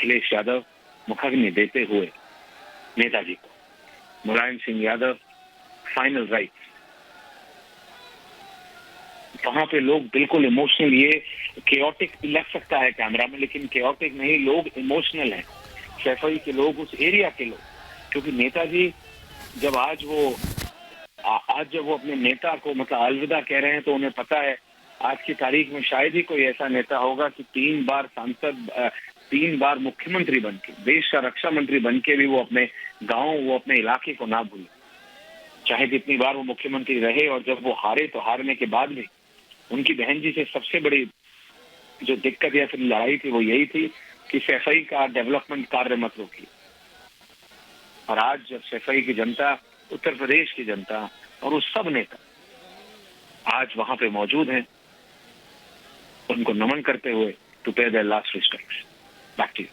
अखिलेश यादव मुखाग्नि देते हुए नेताजी को, मुलायम सिंह यादव फाइनल राइट। वहां पे लोग बिल्कुल इमोशनल, ये केओटिक लग सकता है कैमरा में, लेकिन केओटिक नहीं, लोग इमोशनल हैं, सैफई के लोग, उस एरिया के लोग, क्योंकि नेताजी जब आज जब वो अपने नेता को मतलब अलविदा कह रहे हैं, तो उन्हें पता है आज की तारीख में शायद ही कोई ऐसा नेता होगा कि 3 बार सांसद, 3 बार मुख्यमंत्री बनके, देश का रक्षा मंत्री बनके भी वो अपने गांव, वो अपने इलाके को ना भूले। चाहे कितनी बार वो मुख्यमंत्री रहे, और जब वो हारे तो हारने के बाद भी उनकी बहन जी से सबसे बड़ी जो दिक्कत या फिर लड़ाई थी वो यही थी कि सैफई का डेवलपमेंट कार्य मत रोकिए। और आज जब सैफई की जनता, उत्तर प्रदेश की जनता और उस सब नेता आज वहां पे मौजूद हैं, उनको नमन करते हुए to pay their last respects. Back to you.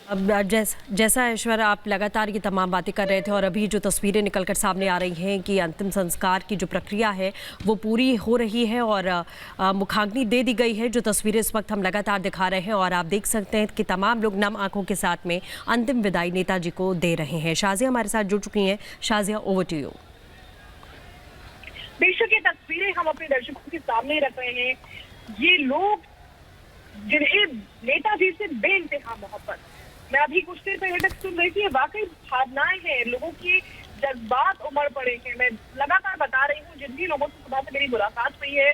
अब जैसा ऐश्वर्या, आप लगातार ये तमाम बातें कर रहे थे और अभी जो तस्वीरें निकलकर सामने आ रही हैं कि अंतिम संस्कार की जो प्रक्रिया है वो पूरी हो रही है और मुखाग्नि दे दी गई है, जो तस्वीरें इस वक्त हम लगातार दिखा रहे हैं, और आप देख सकते हैं कि तमाम लोग नम आंखों के साथ में अंतिम विदाई नेताजी को दे रहे हैं। शाजिया हमारे साथ जुड़ चुकी हैं। Shazia, over to you. बेशक ये तस्वीरें हम अपने दर्शकों के सामने रख रहे हैं। ये लोग जिन्हें नेताजी से बेइंतहा मोहब्बत, मैं अभी कुछ देर पहले तक सुन रही थी, वाकई भावनाएं हैं, लोगों के जज्बात उमड़ पड़े हैं। मैं लगातार बता रही हूँ, जिन भी लोगों से सुबह से मेरी मुलाकात हुई है,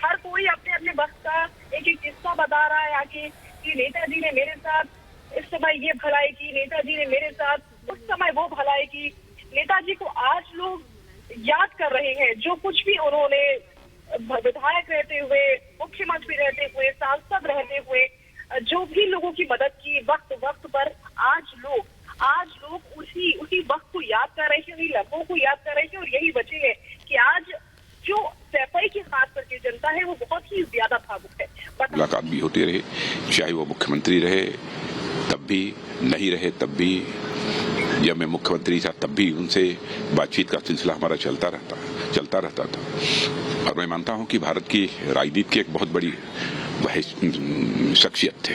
हर कोई अपने अपने वक्त का एक एक किस्सा बता रहा है आके कि नेताजी ने मेरे साथ इस समय ये भलाई की, नेताजी ने मेरे साथ उस समय वो भलाई की। नेताजी को आज लोग याद कर रहे हैं, जो कुछ भी उन्होंने विधायक रहते हुए, मुख्यमंत्री रहते हुए, सांसद रहते हुए, जो भी लोगों की मदद की वक्त पर, आज लोग उसी वक्त को याद कर रहे हैं, उन्हीं लम्हों को याद कर रहे हैं। और यही वजह है कि आज जो सैफई की खास करके जनता है वो बहुत ही ज्यादा भावुक है। मुलाकात भी होती रहे, चाहे वो मुख्यमंत्री रहे तब भी, नहीं रहे तब भी, जब मैं मुख्यमंत्री था तब भी उनसे बातचीत का सिलसिला हमारा चलता रहता था। और मैं मानता हूं कि भारत की राजनीति की एक बहुत बड़ी शख्सियत थे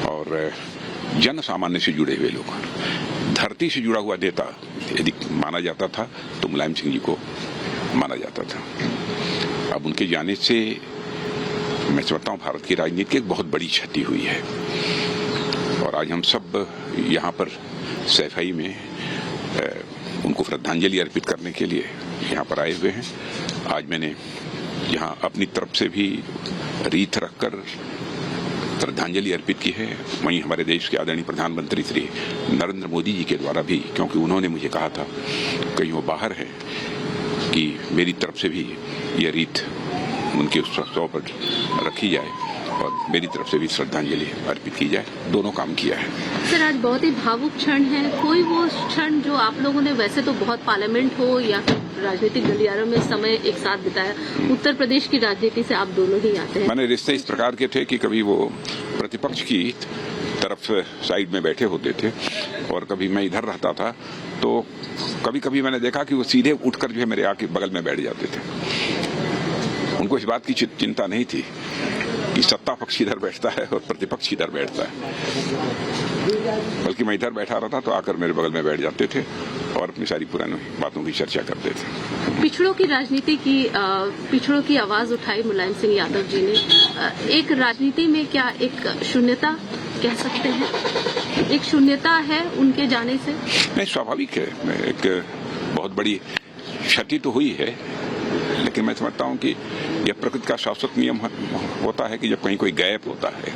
और जन सामान्य से जुड़े हुए लोग, धरती से जुड़ा हुआ नेता यदि माना जाता था तो मुलायम सिंह जी को माना जाता था। अब उनके जाने से मैं समझता हूं भारत की राजनीति की एक बहुत बड़ी क्षति हुई है। और आज हम सब यहाँ पर सैफई में उनको श्रद्धांजलि अर्पित करने के लिए यहाँ पर आए हुए हैं। आज मैंने यहाँ अपनी तरफ से भी रीत रखकर श्रद्धांजलि अर्पित की है, वहीं हमारे देश के आदरणीय प्रधानमंत्री श्री नरेंद्र मोदी जी के द्वारा भी, क्योंकि उन्होंने मुझे कहा था कहीं वो बाहर है कि मेरी तरफ से भी ये रीत उनके उत्सव पर रखी जाए और मेरी तरफ से भी श्रद्धांजलि अर्पित की जाए। दोनों काम किया है। सर, आज बहुत ही भावुक क्षण है। कोई वो क्षण जो आप लोगों ने, वैसे तो बहुत पार्लियामेंट हो या फिर राजनीतिक गलियारों में समय एक साथ बिताया, उत्तर प्रदेश की राजनीति से आप दोनों ही आते हैं। मैंने रिश्ते इस प्रकार के थे कि कभी वो प्रतिपक्ष की तरफ साइड में बैठे होते थे और कभी मैं इधर रहता था, तो कभी कभी मैंने देखा कि वो सीधे उठकर जो है मेरे आके बगल में बैठ जाते थे। उनको इस बात की चिंता नहीं थी कि सत्ता पक्ष इधर बैठता है और प्रतिपक्ष इधर बैठता है, बल्कि मैं इधर बैठा रहता तो आकर मेरे बगल में बैठ जाते थे और अपनी सारी पुरानी बातों की चर्चा करते थे। पिछड़ों की राजनीति की, पिछड़ों की आवाज उठाई मुलायम सिंह यादव जी ने। एक राजनीति में क्या एक शून्यता कह सकते हैं, एक शून्यता है उनके जाने से? नहीं, स्वाभाविक है, एक बहुत बड़ी क्षति तो हुई है, लेकिन मैं समझता हूं कि यह प्रकृति का शाश्वत नियम होता है कि जब कहीं कोई गैप होता है,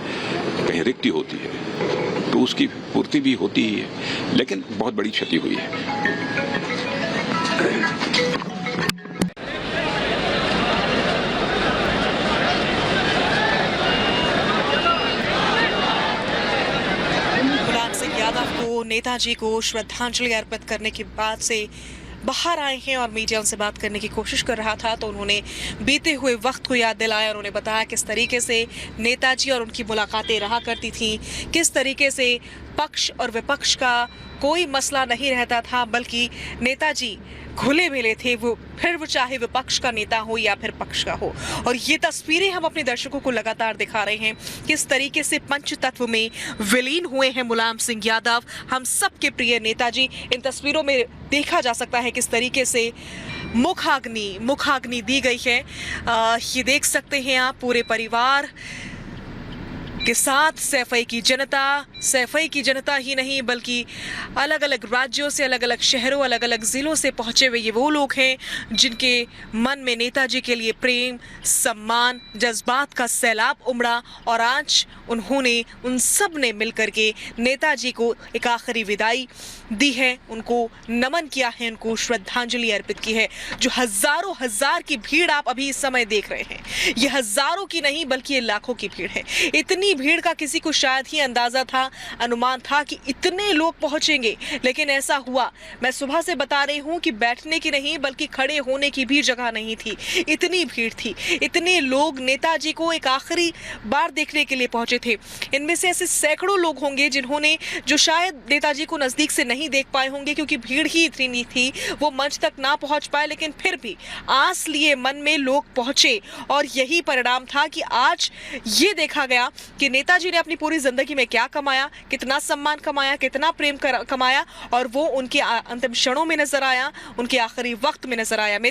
कहीं रिक्ति होती है, तो उसकी पूर्ति भी होती ही है, लेकिन बहुत बड़ी क्षति हुई है। मुलायम सिंह यादव को, नेताजी को श्रद्धांजलि अर्पित करने के बाद से बाहर आए हैं और मीडिया उनसे बात करने की कोशिश कर रहा था, तो उन्होंने बीते हुए वक्त को याद दिलाया। उन्होंने बताया किस तरीके से नेताजी और उनकी मुलाकातें रहा करती थीं, किस तरीके से पक्ष और विपक्ष का कोई मसला नहीं रहता था, बल्कि नेताजी खुले मिले थे, वो चाहे विपक्ष का नेता हो या फिर पक्ष का हो। और ये तस्वीरें हम अपने दर्शकों को लगातार दिखा रहे हैं, किस तरीके से पंचतत्व में विलीन हुए हैं मुलायम सिंह यादव, हम सबके प्रिय नेताजी। इन तस्वीरों में देखा जा सकता है किस तरीके से मुखाग्नि दी गई है। ये देख सकते हैं आप, पूरे परिवार के साथ सैफई की जनता ही नहीं बल्कि अलग अलग राज्यों से, अलग अलग शहरों, अलग अलग जिलों से पहुंचे हुए ये वो लोग हैं जिनके मन में नेताजी के लिए प्रेम, सम्मान, जज्बात का सैलाब उमड़ा। और आज उन्होंने, उन सब ने मिलकर के नेताजी को एक आखिरी विदाई दी है, उनको नमन किया है, उनको श्रद्धांजलि अर्पित की है। जो हजारों हजार की भीड़ आप अभी इस समय देख रहे हैं, ये हजारों की नहीं बल्कि ये लाखों की भीड़ है। इतनी भीड़ का किसी को शायद ही अंदाजा था, अनुमान था कि इतने लोग पहुंचेंगे, लेकिन ऐसा हुआ। मैं सुबह से बता रही हूं कि बैठने की नहीं बल्कि खड़े होने की भी जगह नहीं थी, इतनी भीड़ थी। इतने लोग नेताजी को एक आखिरी बार देखने के लिए पहुंचे थे। इनमें से ऐसे सैकड़ों लोग होंगे जिन्होंने, जो शायद नेताजी को नजदीक से नहीं देख पाए होंगे क्योंकि भीड़ ही इतनी नहीं थी, वो मंच तक ना पहुंच पाए, लेकिन फिर भी आस लिए मन में लोग पहुंचे। और यही परिणाम था कि आज ये देखा गया कि नेताजी ने अपनी पूरी जिंदगी में क्या कमाया, कितना सम्मान कमाया, कितना प्रेम कमाया, और वो उनके अंतिम क्षणों में नजर आया, उनके आखिरी वक्त में नजर आया।